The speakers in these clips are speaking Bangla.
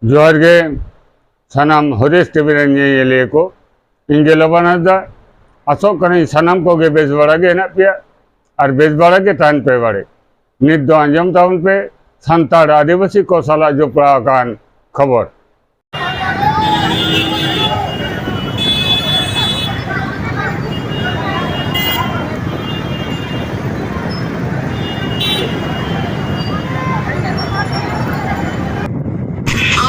जोहर गे सनाम हरीश टीवी लिए को इंगे लबाना दा आसोग करें सनाम को गे बेस बड़ा गे ना पिया और बेस बड़ा गे तान पे बड़े नित दो अंजम टाउन पे संताड़ आदिवासी को साला जो प्राकान खबर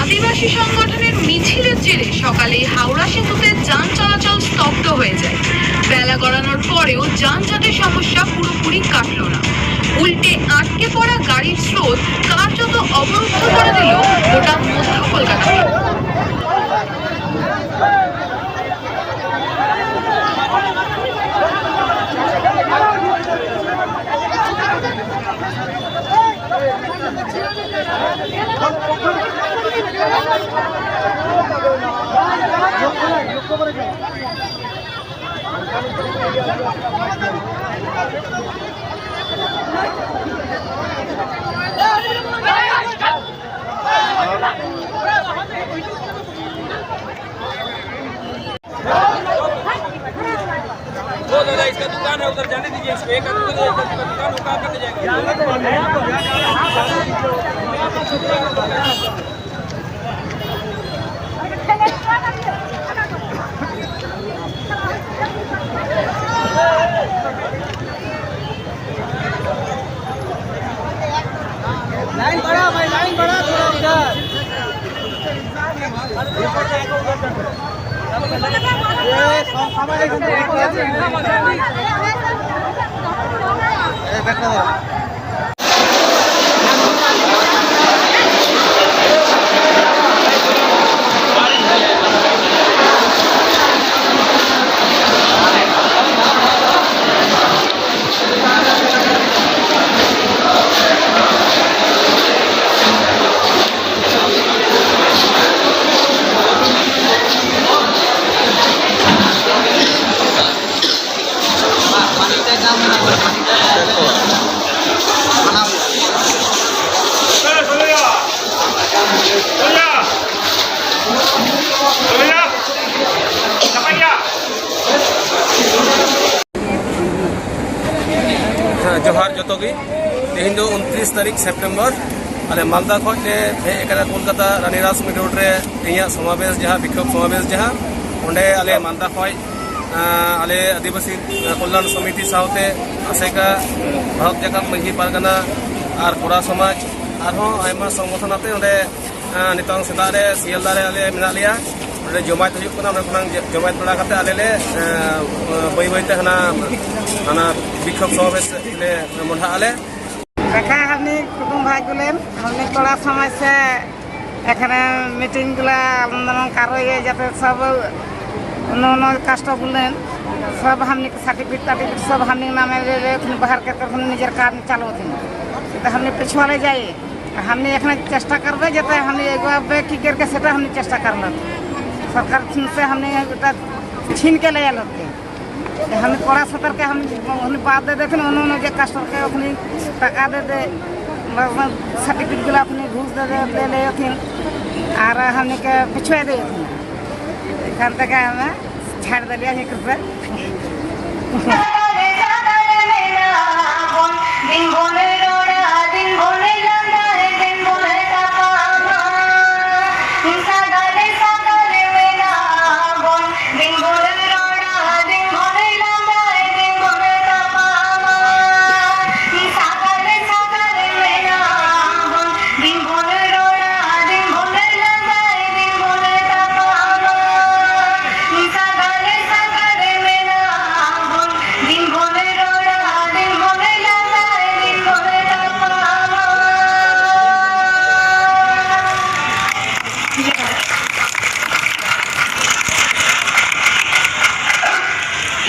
আদিবাসী সংগঠনের মিছিলের জেরে সকালে হাওড়া সেতুতে যান চলাচল স্তব্ধ হয়ে যায়। বেলা গড়ানোর পরেও যানজটের সমস্যা পুরোপুরি কাটলো না, উল্টে আটকে পড়া গাড়ির স্রোত কার্যত অবরুদ্ধ করে দিল গোটা মধ্য কলকাতাকে। वो दादा इसका दुकान है उधर जाने दीजिए इसको एक आदमी को इसका दुकान उठा के ले जाएंगे लाइन बड़ा भाई लाइन बड़ा थोड़ा जोहार जो तेहन 29 तारीख सेप्टेम्बर अले मालदा खोटे हेकरा कोलकाता रानीराज रोड रे इया समावेश जहाँ विक्षोभ समावेश जहाँ ओंडे अले मालदा खोज अले आदिवासी कल्याण समिति सावते आसेका भारत जाकत मांझी पारगाना और कोड़ा समाज आयमा संगठन आते ओंडे नितंग सेता रे सियालदा रे अले मेना लिया ओंडे जमायत हुयुग कना ओंडे खनांग जमायत बड़ा करते अले ले बई बईते हना हना विक्षोभ समावेश ले मोढ़ा आले দেখা हमने कुटुम भाई गुलेन हमने थोड़ा समय से এখানে মিটিং গুলা আন্দোলন কারো যাতে সব অন্য কাষ্ট বললেন सब हमने सर्टिफिकेट सब हमने नामे बाहर करके निजर काम चालू थी तो हमने पिछवाले जाए हमने एखने चेष्टा करबे जाते हमने एगो की करके सेटा हमने चेष्टा करल सरकार से हमने छीन के ले आल हम कड़ा सतर के हम बात दे देते उन्होंने जो कस्टमर के अपनी टाका दे दे सर्टिफिकेट गुला अपनी घूस दे दे ले और हमने के पिछुआ दे एखान तक हमें छाड़ दिलिया है कृपया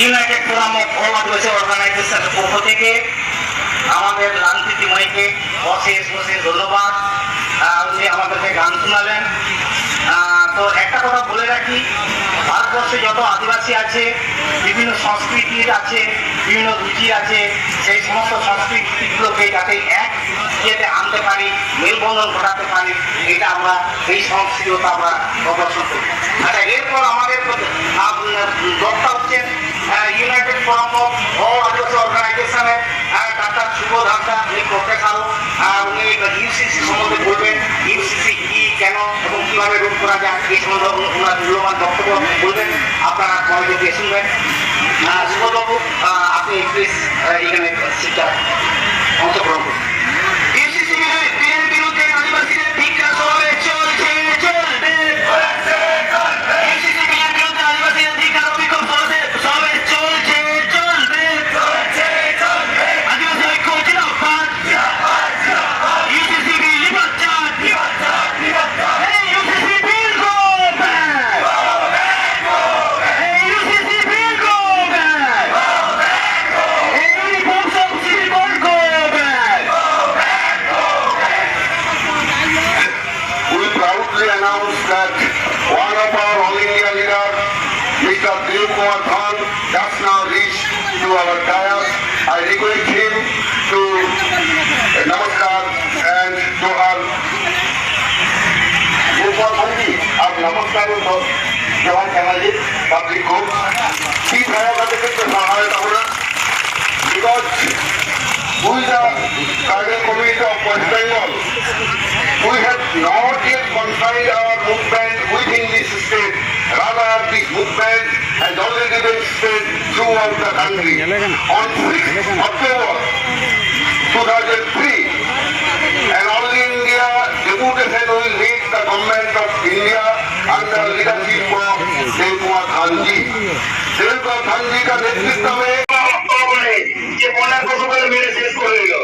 ইউনাইটেড ফোরাম অফ অল আদিবাসী অর্গানাইজেশনের পক্ষ থেকে আমাদের রাজনীতিময়কে অশেষ অশেষ ধন্যবাদ। উনি আমাদেরকে গান শোনালেন। তো একটা কথা বলে রাখি, ভারতবর্ষে যত আদিবাসী আছে, বিভিন্ন সংস্কৃতির আছে, বিভিন্ন রুচি আছে, সেই সমস্ত সংস্কৃতিগুলোকে যাতে এক ইয়েতে আনতে পারি, মেলবন্ধন ঘটাতে পারি, এটা আমরা এই সংস্কৃতিটা আমরা প্রদর্শন করি। আচ্ছা, এরপর আমাদের দলটা হচ্ছে ইউনাইটেড ফোরাম অফ অল আদিবাসী অর্গানাইজেশনের ডাক্তার শুভ ধাক্কা, উনি প্রফেসর, উনি ইউসিসি সম্বন্ধে বলবেন, ইউসিসি কি, কেন এবং কিভাবে রোধ করা যায় এই সম্বন্ধে ওনার মূল্যবান বক্তব্য বলবেন। আপনারা মনোযোগ দিয়ে শুনবেন। শুভবাবু, আপনি প্লিজ এখানে শিক্ষা অংশগ্রহণ করুন। ইউসিসি বিরুদ্ধে আদিবাসীদের ধিক্কার সমাবেশ চলছে, চলবে। ইউসিসি বিরুদ্ধে আদিবাসীদের ধিক্কার ও বিক্ষোভ সমাবেশ চলছে, চলবে। আদিবাসী ঐক্য জিন্দাবাদ। ইউসিসি লিবার্টাড। এই ইউসিসি বিল গো ব্যাক। এই ইউসিসি বিল গো ব্যাক। এই uniforms of civil code go back. We proudly announce that one of our All India leaders, Mr. Dilip Kumar Khan, has now reached to our dais. I request him to namaskar and to our Gopal Bhandi. आप नमस्कार हो जवान जर्नलिस्ट पब्लिक को ठीक है करते करते सहायता होना because who is the Cardiac Committee of West Bengal. We have not yet confined our movement within this state. Rather, this movement has already been spread throughout the country. On 6th October 2003, an All India deputation will meet the government of India under leadership of Dilip Kumar Khanji. Dilip Kumar Khanji का नेतृत्व में যে বলার কতগুলো মেরে শেষ করে দিল।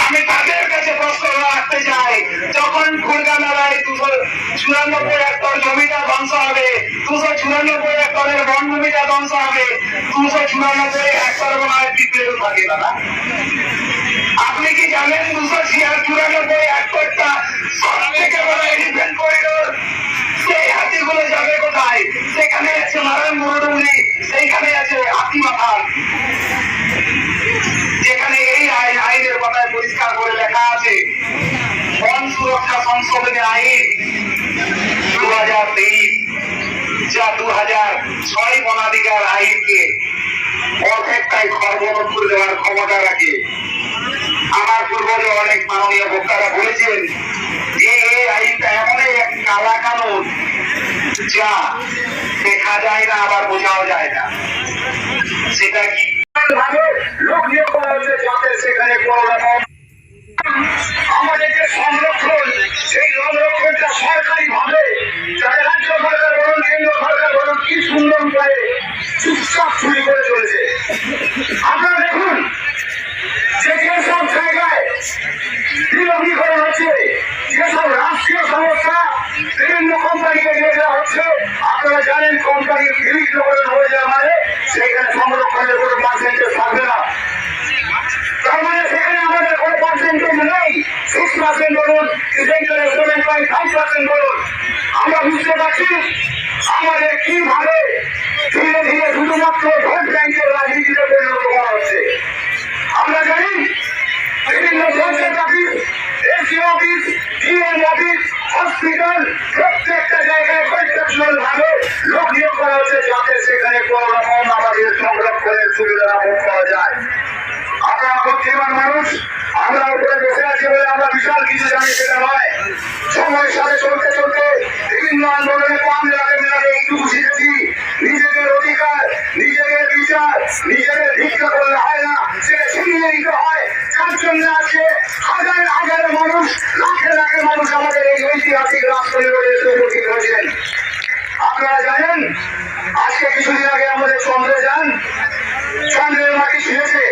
আমি তাদের কাছে প্রশ্ন রাখতে চাই, যখন খুলগা মেলায় 294 একর জমিটা ধ্বংস হবে, 294 একরের বনভূমিটা ধ্বংস হবে, 294 একর বনায় পিঁপড়ে থাকে দাদা। আপনি কি জানেন 294 একরটা সব থেকে বড় এলিফ্যান্ট করিডোর? সেই হাতিগুলো যাবে কোথায়? সেখানে আছে নারায়ণ মুরুডুঙ্গি, সেইখানে আছে হাতিমাথান, যেখানে এই আইনের কথায় পরিষ্কার করে লেখা আছে বন সুরক্ষা সংশোধনী আইন 2023, যা 2006 বনাধিকার আইনকে অর্ধেকটাই খর্বরোধ করে দেওয়ার ক্ষমতা রাখে। আমার পূর্বজে অনেক মাননীয় বক্তারা বলেছেন যে এই আইনটা এমনই এক কালা কানুন যা দেখা যায় না, আবার বোঝাও যায় না। সেটা কি লোক নিয়োগ করা হচ্ছে যাতে সেখানে কোন রকম আমাদের যে সংরক্ষণ, সেই সংরক্ষণটা সরকারি ভাবে রাজ্য সরকার বলুন, কেন্দ্র সরকার বলুন, কি সুন্দর উপায়ে চুপচাপ চুরি করে চলেছে। আপনারা দেখুন যে যেসব জায়গায় বিলগ্নীকরণ হচ্ছে, যেসব রাষ্ট্রীয় সংস্থা বিভিন্ন কোম্পানিকে নিয়ে যাওয়া হচ্ছে, আপনারা জানেন কোম্পানি বিলগ্নীকরণ হয়ে যাওয়া মানে সেখানে সংরক্ষণের কোনো পার্সেন্টেজ থাকবে না। তার মানে সেখানে আমাদের কোনো পার্সেন্টেজ নেই। 6% বলুন, সেখানে 7.5% বলুন। আমরা বুঝতে পারছি আমাদের কিভাবে ধীরে ধীরে শুধুমাত্র ভোট ব্যাংকের রাজনীতিতে পরিণত করা হচ্ছে। আমরা জানি বিভিন্ন panchayat office, AC office, DM office, hospital, প্রত্যেকটা জায়গায় কনস্ট্রাকশনাল ভাবে লোক নিয়োগ করা হচ্ছে যাতে সেখানে কোন রকম আমাদের সংরক্ষণের সুবিধা ভোগ করা যায়। আমরা বুদ্ধিমান মানুষ, আমরা উপরে বসে আছি বলে আমরা বিশাল কিছু জানি সেটা নয়। সময়ের সাথে চলতে চলতে বিভিন্ন আন্দোলনে কম মেলাতে এইটুকু শিখেছি, নিজেদের অধিকার, নিজেদের বিচার, নিজেদের ভিক্ষা করলে হয় না, সেটা ছিনিয়ে নিতে হয়। যার জন্য আছে হাজার হাজার মানুষ, লাখে লাখে মানুষ আমাদের এই ঐতিহাসিক রাষ্ট্র এসে উপস্থিত হয়েছেন। আপনারা জানেন আজকে কিছুদিন আগে আমাদের চন্দ্রযান, চন্দ্রের মাটি ছুঁয়েছে,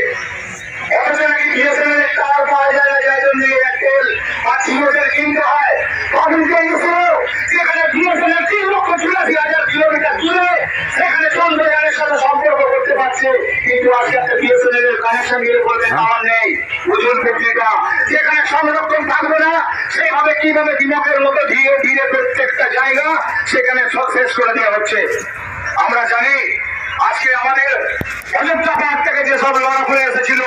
অথচ নাকি বিএসএনএল টাওয়ার পাওয়া যায় না, যার জন্য এয়ারটেল বা জিওটেল কিনতে হয়। সেখানে বিএসএনএল 3,84,000 কিলোমিটার দূরে, সেখানে চন্দ্রযানের সাথে সম্পর্ক করতে পারছে কিন্তু আজকে একটা বিএসএনএল এর কানেকশন নিয়ে বলবেন আমার নেই, বুঝুন পত্রিকা যেখানে সংরক্ষণ থাকবে না সেইভাবে কিভাবে দিনকের মতো ধীরে ধীরে প্রত্যেকটা জায়গা সেখানে শেষ করে দেওয়া হচ্ছে। আমরা জানি আজকে আমাদের অযোধ্যা পাহাড় থেকে যেসব লড়া করে এসেছিল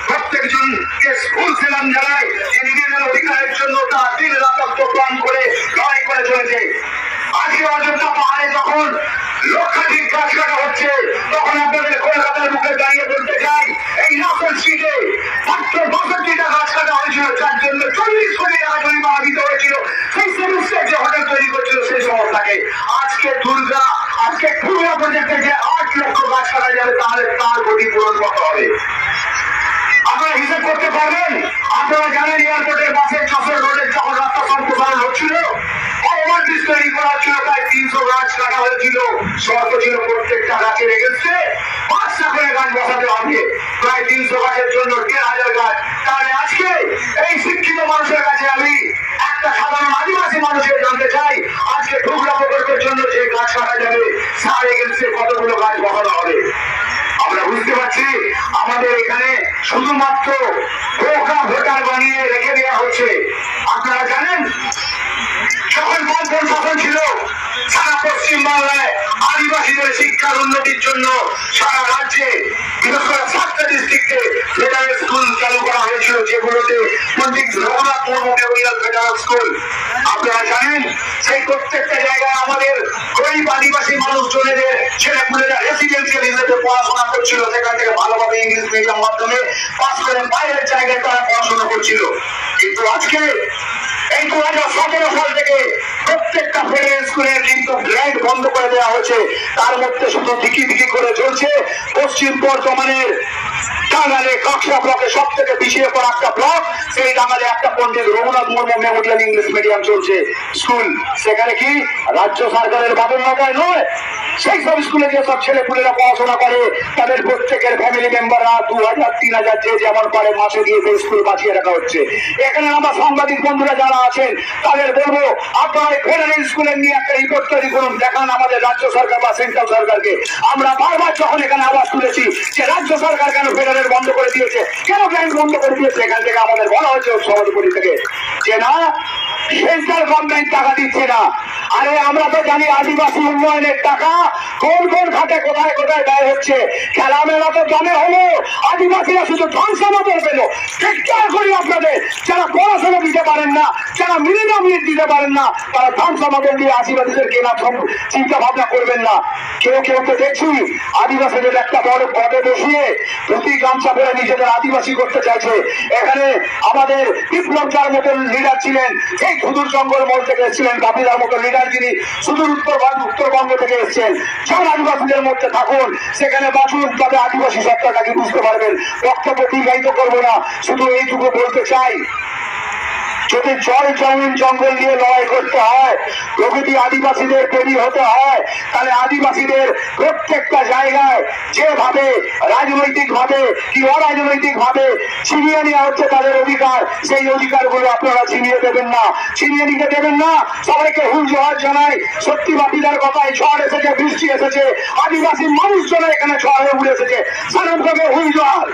প্রত্যেকজনকে স্কুল সেলাম জানায় যে নিজেদের অধিকারের জন্য তারা দিন রাত প্রাণ করে লড়াই করে চলেছে। আজকে অযোধ্যা পাহাড়ে যখন লক্ষাধিক গাছ কাটা হচ্ছে তখন আপনাদের কলকাতার মুখে দাঁড়িয়ে বলতে চাই এই নাসর স্ট্রিটে মাত্র 62টা গাছ কাটা হয়েছিল, যার জন্য 40 কোটি টাকা জরিমানা দিতে হয়েছিল সেই সেমিস্টার যে হোটেল তৈরি করছিল সেই সংস্থাকে। আজকে দুর্গা প্রজেক্টে যে 8 লক্ষ গাছ কাটা যাবে তাহলে তার ক্ষতিপূরণ কত হবে আপনারা হিসেব করতে পারবেন? আপনারা জানেন এয়ারপোর্টের পাশে যশোর রোডের যখন রাস্তা সম্প্রসারণ হচ্ছিল ওভারব্রিজ তৈরি করা হচ্ছিল, প্রায় 300 গাছ কাটা হয়েছিল। শর্ত ছিল প্রত্যেকটা গাছের এগেন্সে 5টা করে গাছ বসাতে হবে, প্রায় 300 গাছের জন্য 1000 গাছ। তাহলে আজকে এই শিক্ষিত মানুষের কাছে আমি একটা সাধারণ আদিবাসী মানুষের জানতে চাই আজকে ঢুকরা প্রকল্পের জন্য যে গাছ কাটা যাবে তার এগেন্সে কতগুলো গাছ বসানো হবে। আমরা বুঝতে পারছি আমাদের এখানে শুধুমাত্র বোকা ভোটার বানিয়ে রেখে দেওয়া হচ্ছে। আপনারা জানেন যখন বামপন্থী শাসন ছিল সারা পশ্চিমবাংলায় আদিবাসীদের শিক্ষার উন্নতির জন্য সারা রাজ্যে বিশেষ করে 7টা ডিস্ট্রিক্টে ফেডারেল স্কুল চালু করা হয়েছিল, যেগুলোতে Pandit Raghunath Murmu memorial federal school. আপনারা জানেন সেই প্রত্যেকটা জায়গায় আমাদের গরিব আদিবাসী মানুষজনের ছেলেপুলেরা রেসিডেন্সিয়াল হিসেবে পড়াশোনা করছিল, সেখান থেকে ভালোভাবে ইংলিশ মিডিয়াম মাধ্যমে পাস করে বাইরের জায়গায় তারা পড়াশোনা করছিল। কিন্তু আজকে এই 2017 সাল থেকে প্রত্যেকটা ফেডারেল স্কুলের কিন্তু গ্র্যান্ড বন্ধ করে দেওয়া হয়েছে। তার মধ্যে শুধু দিকি করে চলছে পশ্চিম বর্ধমানের টাঙ্গালে কাকসা ব্লকে সব থেকে পিছিয়ে পড়া একটা ব্লক, সেই টাঙ্গালে একটা Pandit Raghunath Murmu memorial English medium চলছে স্কুল। সেখানে কি রাজ্য সরকারের বাধ্যবাধকতায় নয়, সেই সব স্কুলে যেসব ছেলেপুলেরা পড়াশোনা করে তাদের প্রত্যেকের ফ্যামিলি মেম্বাররা 2000 3000 যে যেমন পারে মাসে দিয়ে স্কুল বাঁচিয়ে রাখা হচ্ছে। এখানে আমার সাংবাদিক বন্ধুরা যারা আছেন তাদের বলবো আপনারা ফেডারেল স্কুলের নিয়ে একটা রিপোর্ট তৈরি করুন, দেখান আমাদের রাজ্য সরকার বা সেন্ট্রাল সরকারকে। আমরা বারবার যখন এখানে আওয়াজ তুলেছি যে রাজ্য সরকার কেন ফেডারেল বন্ধ করে দিয়েছে, কেন ব্যাংক বন্ধ করে দিয়েছে, এখান থেকে আমাদের বলা হয়েছে সভাপতি থেকে যে না সেন্ট্রাল গভর্নমেন্ট টাকা দিচ্ছে না। আরে আমরা তো জানি আদিবাসী উন্নয়নের টাকা কোন কোন খাতে কোথায় কোথায় ব্যয় হচ্ছে। খেলা মেলা তো জমে হলো, আদিবাসীরা শুধু ধ্বংসমাদল পেল। চিৎকার করি আপনাদের যারা পড়াশোনা দিতে পারেন না, যারা মিনিমাম দিতে পারেন না, তারা ধ্বংসমাদল দিয়ে আদিবাসীদের কেনা চিন্তা ভাবনা করবেন না। কেউ কেউ তো দেখছি আদিবাসীদের একটা বড় পদে বসিয়ে প্রতি গামছা পরে নিজেদের আদিবাসী করতে চাইছে। এখানে আমাদের বিপ্লব যার মতো লিডার ছিলেন, সেই সুদূর জঙ্গল মল থেকে এসেছিলেন, কাপিলার মতো লিডার যিনি সুদূর উত্তরবঙ্গ থেকে এসেছেন। যখন আদিবাসীদের মধ্যে থাকুন সেখানে বাঁচুন, তবে আদিবাসী সত্তাটাকে বুঝতে পারবেন। বক্তব্য দীর্ঘায়িত করবো না, শুধু এইটুকু বলতে চাই যদি জল জমিন জঙ্গল নিয়ে লড়াই করতে হয়, প্রকৃতি আদিবাসীদের তৈরি হতে হয়, তাহলে আদিবাসীদের প্রত্যেকটা জায়গায় যেভাবে রাজনৈতিক ভাবে কি অরাজনৈতিক ভাবে ছিনিয়ে নেওয়া হচ্ছে তাদের অধিকার, সেই অধিকারগুলো আপনারা ছিনিয়ে দেবেন না, ছিনিয়ে নিতে দেবেন না। সবাইকে হুল জোহার জানাই। সত্যি বাপিদার কথায় ঝড় এসেছে, বৃষ্টি এসেছে, আদিবাসী মানুষজনের এখানে ঝড় হয়ে উড়ে এসেছে। সাধারণভাবে হুল জোহার।